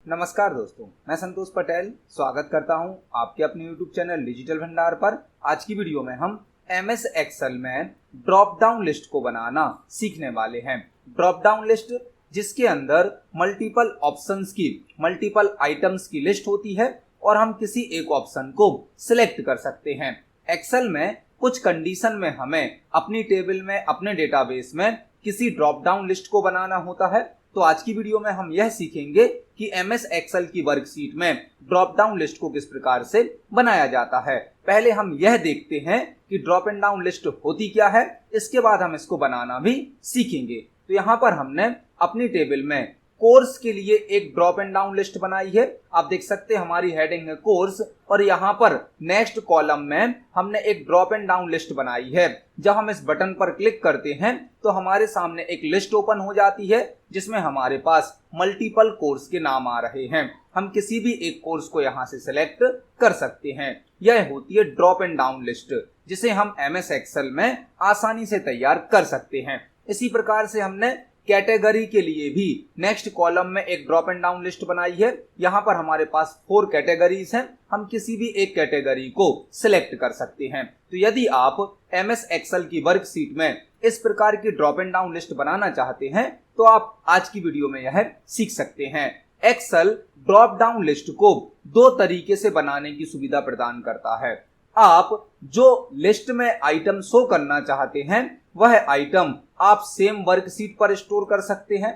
नमस्कार दोस्तों, मैं संतोष पटेल स्वागत करता हूं आपके अपने YouTube चैनल डिजिटल भंडार पर। आज की वीडियो में हम MS एक्सेल में ड्रॉप डाउन लिस्ट को बनाना सीखने वाले हैं। ड्रॉप डाउन लिस्ट जिसके अंदर मल्टीपल ऑप्शंस की, मल्टीपल आइटम्स की लिस्ट होती है और हम किसी एक ऑप्शन को सिलेक्ट कर सकते हैं। एक्सेल में कुछ कंडीशन में हमें अपनी टेबल में, अपने डेटाबेस में किसी ड्रॉप डाउन लिस्ट को बनाना होता है। तो आज की वीडियो में हम यह सीखेंगे कि MS एक्सेल की वर्कशीट में ड्रॉप डाउन लिस्ट को किस प्रकार से बनाया जाता है। पहले हम यह देखते हैं कि ड्रॉप एंड डाउन लिस्ट होती क्या है, इसके बाद हम इसको बनाना भी सीखेंगे। तो यहाँ पर हमने अपनी टेबल में कोर्स के लिए एक ड्रॉप एंड डाउन लिस्ट बनाई है। आप देख सकते हैं हमारी हेडिंग है कोर्स और यहाँ पर नेक्स्ट कॉलम में हमने एक ड्रॉप एंड डाउन लिस्ट बनाई है। जब हम इस बटन पर क्लिक करते हैं तो हमारे सामने एक लिस्ट ओपन हो जाती है जिसमें हमारे पास मल्टीपल कोर्स के नाम आ रहे हैं। हम किसी भी एक कोर्स को यहाँ से सिलेक्ट कर सकते हैं। यह होती है ड्रॉप एंड डाउन लिस्ट जिसे हम MS एक्सेल में आसानी से तैयार कर सकते हैं। इसी प्रकार से हमने कैटेगरी के लिए भी नेक्स्ट कॉलम में एक ड्रॉप एंड डाउन लिस्ट बनाई है। यहाँ पर हमारे पास 4 कैटेगरीज हैं। हम किसी भी एक कैटेगरी को सिलेक्ट कर सकते हैं। तो यदि आप MS एक्सेल की वर्कशीट में इस प्रकार की ड्रॉप एंड डाउन लिस्ट बनाना चाहते हैं तो आप आज की वीडियो में यह सीख सकते हैं। एक्सेल ड्रॉप डाउन लिस्ट को 2 तरीके से बनाने की सुविधा प्रदान करता है। आप जो लिस्ट में आइटम शो करना चाहते हैं वह आइटम आप सेम वर्कशीट पर स्टोर कर सकते हैं।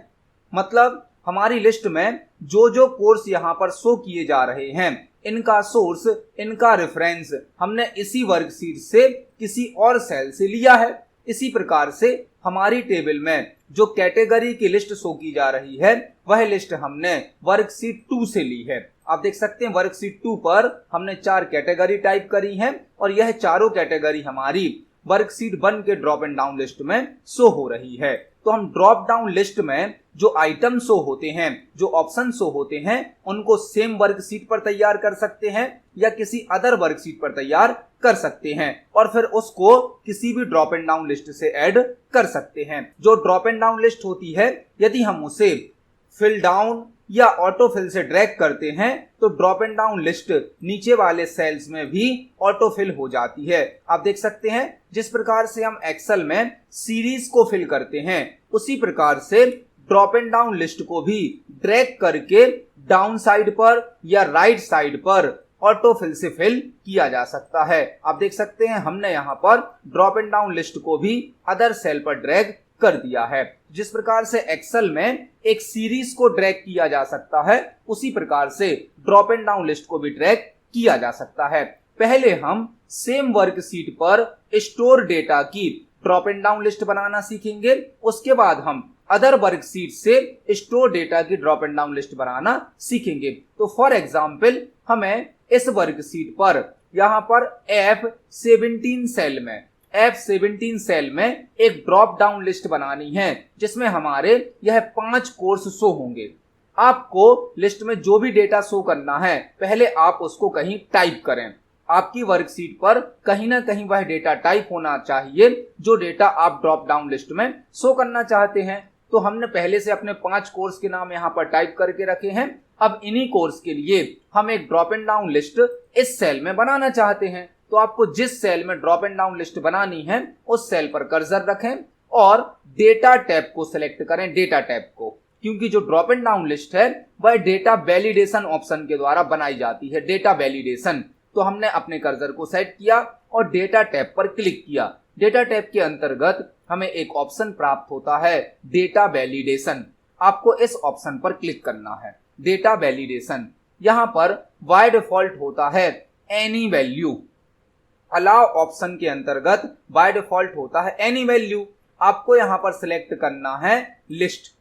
मतलब हमारी लिस्ट में जो जो कोर्स यहाँ पर शो किए जा रहे हैं, इनका सोर्स, इनका रेफरेंस हमने इसी वर्कशीट से किसी और सेल से लिया है। इसी प्रकार से हमारी टेबल में जो कैटेगरी की लिस्ट शो की जा रही है वह लिस्ट हमने वर्कशीट 2 से ली है। आप देख सकते हैं वर्कशीट 2 पर हमने 4 कैटेगरी टाइप करी हैं और यह चारों कैटेगरी हमारी वर्कशीट 1 के ड्रॉप एंड डाउन लिस्ट में शो हो रही है। तो हम ड्रॉप डाउन लिस्ट में जो आइटम शो होते हैं, जो ऑप्शन शो होते हैं, उनको सेम वर्कशीट पर तैयार कर सकते हैं या किसी अदर वर्कशीट पर तैयार कर सकते हैं और फिर उसको किसी भी ड्रॉप एंड डाउन लिस्ट से ऐड कर सकते हैं। जो ड्रॉप एंड डाउन लिस्ट होती है, यदि हम उसे फिल डाउन या ऑटो फिल से ड्रैग करते हैं तो ड्रॉप एंड डाउन लिस्ट नीचे वाले सेल्स में भी ऑटो फिल हो जाती है। आप देख सकते हैं जिस प्रकार से हम एक्सेल में सीरीज को फिल करते हैं उसी प्रकार से ड्रॉप एंड डाउन लिस्ट को भी ड्रैग करके डाउन साइड पर या राइट साइड पर ऑटो फिल से फिल किया जा सकता है। आप देख सकते हैं हमने यहाँ पर ड्रॉप एंड डाउन लिस्ट को भी अदर सेल पर ड्रैग कर दिया है। जिस प्रकार से एक्सेल में एक सीरीज को ड्रैग किया जा सकता है उसी प्रकार से ड्रॉप एंड डाउन लिस्ट को भी ड्रैग किया जा सकता है। पहले हम सेम वर्कशीट पर स्टोर डेटा की ड्रॉप एंड डाउन लिस्ट बनाना सीखेंगे। उसके बाद हम अदर वर्कशीट से स्टोर डेटा की ड्रॉप एंड डाउन लिस्ट बनाना सीखेंगे। तो फॉर एग्जांपल हमें इस वर्कशीट पर यहाँ पर F17 सेल में एक ड्रॉप डाउन लिस्ट बनानी है जिसमें हमारे यह 5 कोर्स शो होंगे। आपको लिस्ट में जो भी डेटा शो करना है पहले आप उसको कहीं टाइप करें। आपकी वर्कशीट पर कहीं ना कहीं वह डेटा टाइप होना चाहिए जो डेटा आप ड्रॉप डाउन लिस्ट में शो करना चाहते हैं। तो हमने पहले से अपने 5 कोर्स के नाम यहाँ पर टाइप करके रखे हैं। अब इन्हीं कोर्स के लिए हम एक ड्रॉप एंड डाउन लिस्ट इस सेल में बनाना चाहते हैं। तो आपको जिस सेल में ड्रॉप एंड डाउन लिस्ट बनानी है उस सेल पर कर्सर रखें और डेटा टैब को सिलेक्ट करें, डेटा टैब को, क्योंकि जो ड्रॉप एंड डाउन लिस्ट है वह डेटा वैलिडेशन ऑप्शन के द्वारा बनाई जाती है, डेटा वैलिडेशन। तो हमने अपने कर्सर को सेट किया और डेटा टैब पर क्लिक किया। डेटा टैब के अंतर्गत हमें एक ऑप्शन प्राप्त होता है डेटा वैलिडेशन। आपको इस ऑप्शन पर क्लिक करना है, डेटा वैलिडेशन। यहाँ पर बाय डिफॉल्ट होता है एनी वैल्यू। अलाउ ऑप्शन के अंतर्गत बाय डिफॉल्ट होता है एनी वैल्यू। आपको यहाँ पर सिलेक्ट करना है लिस्ट,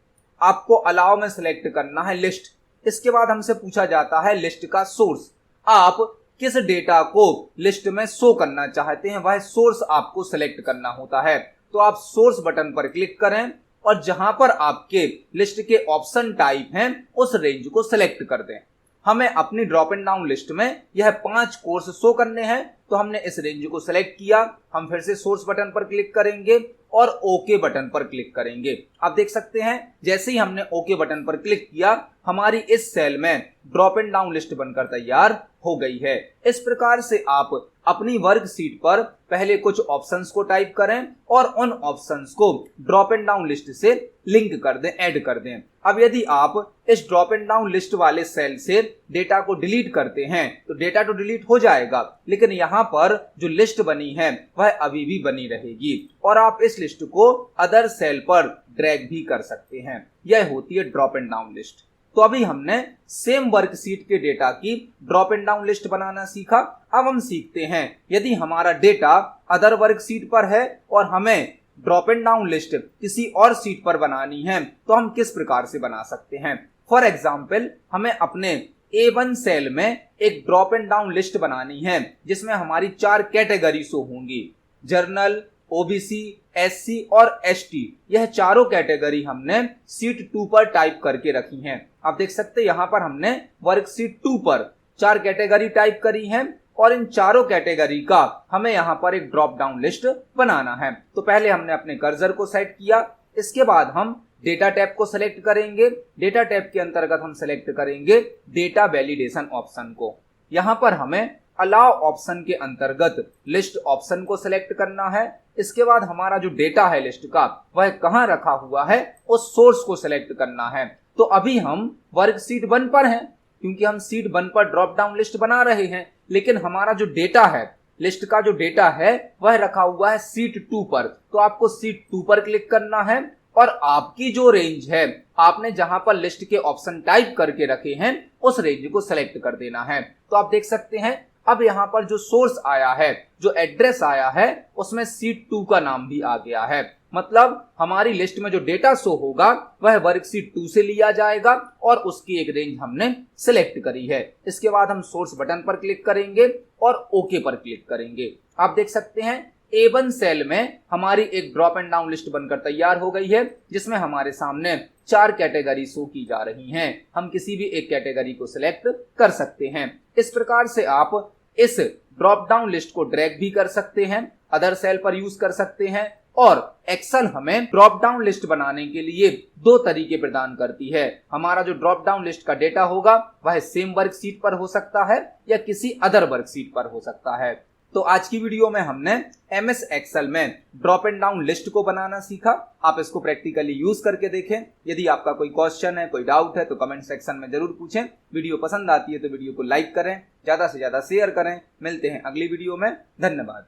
आपको अलाउ में सिलेक्ट करना है लिस्ट। इसके बाद हमसे पूछा जाता है लिस्ट का सोर्स। आप किस डेटा को लिस्ट में शो करना चाहते हैं वह सोर्स आपको सिलेक्ट करना होता है। तो आप सोर्स बटन पर क्लिक करें और जहां पर आपके लिस्ट के ऑप्शन टाइप हैं उस रेंज को सिलेक्ट कर दें। हमें अपनी ड्रॉप एंड डाउन लिस्ट में यह 5 कोर्स शो करने हैं तो हमने इस रेंज को सिलेक्ट किया। हम फिर से सोर्स बटन पर क्लिक करेंगे और ओके बटन पर क्लिक करेंगे। आप देख सकते हैं जैसे ही हमने ओके बटन पर क्लिक किया हमारी इस सेल में ड्रॉप एंड डाउन लिस्ट बनकर तैयार हो गई है। इस प्रकार से आप अपनी वर्कशीट पर पहले कुछ ऑप्शंस को टाइप करें और उन ऑप्शंस को ड्रॉप एंड डाउन लिस्ट से लिंक कर दें, ऐड कर दें। अब यदि आप इस ड्रॉप एंड डाउन लिस्ट वाले सेल से डेटा को डिलीट करते हैं तो डेटा तो डिलीट हो जाएगा, लेकिन यहाँ पर जो लिस्ट बनी है वह अभी भी बनी रहेगी और आप इस लिस्ट को अदर सेल पर ड्रैग भी कर सकते हैं। यह होती है ड्रॉप एंड डाउन लिस्ट। तो अभी हमने सेम वर्कशीट के डेटा की ड्रॉप एंड डाउन लिस्ट बनाना सीखा। अब हम सीखते हैं यदि हमारा डेटा अदर वर्कशीट पर है और हमें ड्रॉप एंड डाउन लिस्ट किसी और सीट पर बनानी है तो हम किस प्रकार से बना सकते हैं। फॉर एग्जाम्पल हमें अपने A1 सेल में एक ड्रॉप एंड डाउन लिस्ट बनानी है जिसमें हमारी 4 कैटेगरी शो होंगी, जर्नल, OBC, SC और ST। यह चारों कैटेगरी हमने सीट 2 पर टाइप करके रखी हैं। आप देख सकते हैं यहाँ पर हमने वर्कशीट 2 पर 4 कैटेगरी टाइप करी हैं और इन चारों कैटेगरी का हमें यहाँ पर एक ड्रॉप डाउन लिस्ट बनाना है। तो पहले हमने अपने कर्सर को सेट किया, इसके बाद हम डेटा टैब को सिलेक्ट करेंगे। डेटा टैब के अंतर्गत हम सिलेक्ट करेंगे डेटा वैलिडेशन ऑप्शन को। यहाँ पर हमें अलाउ ऑप्शन के अंतर्गत लिस्ट ऑप्शन को सिलेक्ट करना है। इसके बाद हमारा जो डेटा है लिस्ट का वह कहाँ रखा हुआ है उस सोर्स को सिलेक्ट करना है। तो अभी हम वर्कशीट 1 पर हैं क्योंकि हम शीट 1 पर ड्रॉप डाउन लिस्ट बना रहे हैं, लेकिन हमारा जो डेटा है लिस्ट का जो डेटा है वह रखा हुआ है शीट 2 पर। तो आपको शीट 2 पर क्लिक करना है और आपकी जो रेंज है आपने जहां पर लिस्ट के ऑप्शन टाइप करके रखे हैं उस रेंज को सिलेक्ट कर देना है। तो आप देख सकते हैं अब यहाँ पर जो सोर्स आया है, जो एड्रेस आया है उसमें शीट 2 का नाम भी आ गया है। मतलब हमारी लिस्ट में जो डेटा शो होगा वह वर्कशीट 2 से लिया जाएगा और उसकी एक रेंज हमने सिलेक्ट करी है। इसके बाद हम सोर्स बटन पर क्लिक करेंगे और ओके पर क्लिक करेंगे। आप देख सकते हैं A1 सेल में हमारी एक ड्रॉप एंड डाउन लिस्ट बनकर तैयार हो गई है जिसमें हमारे सामने 4 कैटेगरी शो की जा रही हैं। हम किसी भी एक कैटेगरी को सिलेक्ट कर सकते हैं। इस प्रकार से आप इस ड्रॉप डाउन लिस्ट को ड्रैग भी कर सकते हैं, अदर सेल पर यूज कर सकते हैं और एक्सेल हमें ड्रॉप डाउन लिस्ट बनाने के लिए 2 तरीके प्रदान करती है। हमारा जो ड्रॉप डाउन लिस्ट का डेटा होगा वह सेम वर्कशीट पर हो सकता है या किसी अदर वर्कशीट पर हो सकता है। तो आज की वीडियो में हमने MS एक्सेल में ड्रॉप एंड डाउन लिस्ट को बनाना सीखा। आप इसको प्रैक्टिकली यूज करके देखें। यदि आपका कोई क्वेश्चन है, कोई डाउट है तो कमेंट सेक्शन में जरूर पूछें। वीडियो पसंद आती है तो वीडियो को लाइक करें, ज्यादा से ज्यादा शेयर करें। मिलते हैं अगली वीडियो में। धन्यवाद।